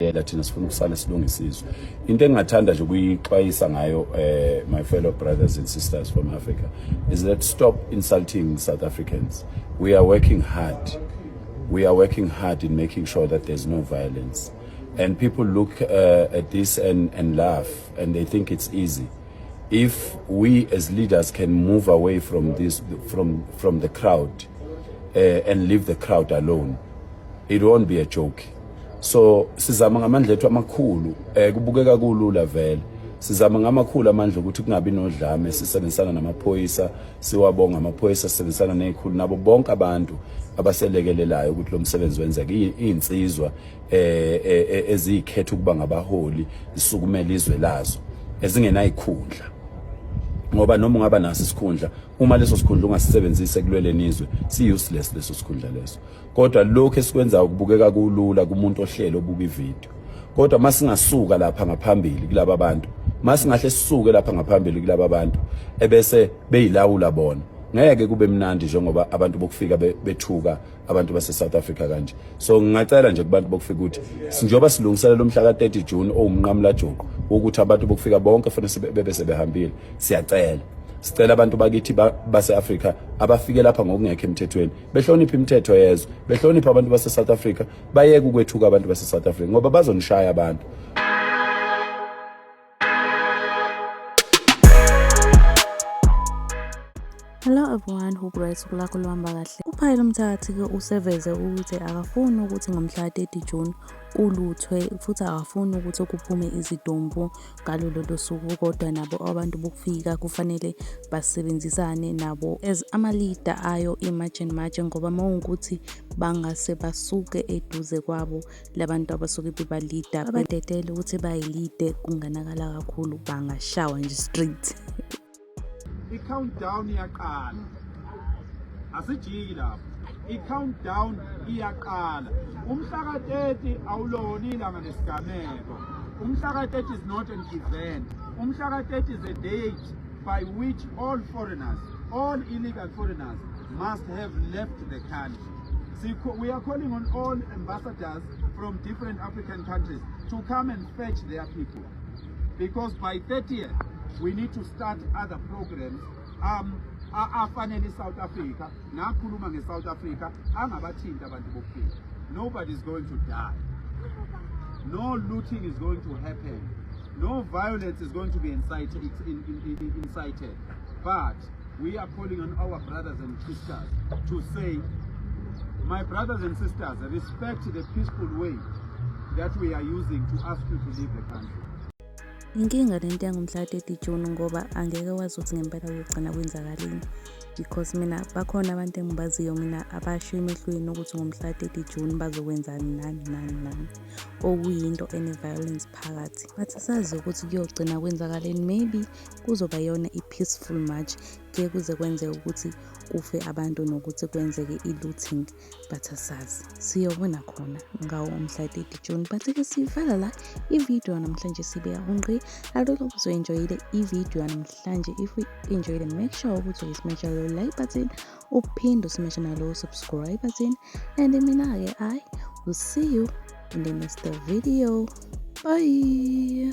thina sifuna ukusala silungisa izwe. Into engingathanda nje ukuyixwayisa ngayo my fellow brothers and sisters from Africa is that stop insulting South Africans. We are working hard. We are working hard in making sure that there's no violence. And people look at this and laugh and they think it's easy. If we as leaders can move away from this, from the crowd and leave the crowd alone, it won't be a joke. So sizama ngamandla ethu amakhulu kubukeka kulula vele. Sizama ngamakhulu amandla ukuthi kungabi nodlame, sisebenzisana namaphoyisa, siwabonga amaphoyisa, sisebenzisana nezikhulu nabo bonke abantu abaselekelelayo ukuthi lo msebenzi wenzeke. Insizwa ezikhetha ukuba ngabaholi zisukumela izwe lazo ezingenayikhundla, ngoba noma ungaba naso isikhundla, uma leso sikhundla ungasisebenzisi ekulweleni izwe, si useless leso sikhundla leso. Kodwa lokho esikwenza ukubukeka kulula kumuntu ohlelo obuka ivideo. Kodwa masingasuka lapha ngaphambili kulabo abantu, masingahle sisuke lapha ngaphambili kulabo abantu ebese beyilawula bona, ngeke kube mnandi njengoba abantu bokufika bethuka abantu base South Africa kanje. So ngingacela nje kubantu bokufika ukuthi sinjoba silungisela lo mhla ka 30 June owumnqamla juqu ukuthi abantu bokufika bonke fanele bebe sebehambile. Siyacela, sicela abantu bakithi base Africa abafike lapha ngokungekho emthethweni behlonipha imithetho yezwe, behlonipha abantu base South Africa, bayeke ukwethuka abantu base South Africa ngoba bazonishaya abantu. Hello everyone, hope kulakho luhamba kahle. Uphayela Mthatha ke useveze ukuthi akafuni ukuthi ngomhla 30 June uluthwe futhi akafuni ukuthi kuphume izidumbu ngalolo suku, kodwa nabo abantu bokufika kufanele basebenzisane nabo as ama leader ayo imagine march, ngoba mawungukuthi bangase basuke eduze kwabo labantu abasuke beba leader abadedele ukuthi bayilide kunganakala kakhulu bangashawa nje street. I-countdown iyaqala, asijiki lapho. I-countdown iyaqala. Umhla ka-30 awulona ilanga lesigameko. Umhla ka-30 is not an event. Umhla ka-30 is a date by which all foreigners, all illegal foreigners must have left the country. We are calling on all ambassadors from different African countries to come and fetch their people, because by 30th we need to start other programs afanele South Africa, nakhuluma nge-South Africa, angabathinta abantu bokufika. Nobody is going to die. No looting is going to happen. No violence is going to be incited. But we are calling on our brothers and sisters to say, my brothers and sisters, respect the peaceful way that we are using to ask you to leave the country. Inkinga lento yangomhla 30 June ngoba angeke wazi ukuthi ngempela kugcina kwenzakaleni, because mina bakhona abantu engibaziyo mina abasho emehlweni ukuthi ngomhla 30 June bazokwenzani nani okuyinto ene violence phakathi. Bathi sazi ukuthi kuyogcina kwenzakaleni, maybe kuzoba yona i-peaceful march ke kuze kwenze ukuthi kufe abantu nokuthi kwenzeke i-looting, but asazi siyobona khona ngawo umhla 30 June. But ke sivala la i-video namhlanje sibeka unqi aloko uzoenjoyile i-video namhlanje. If you enjoyed it, make sure ukuthi uyismash lo like button, uphinde usmash nalo subscribe button, and mina ke I will see you in the next video. Bye.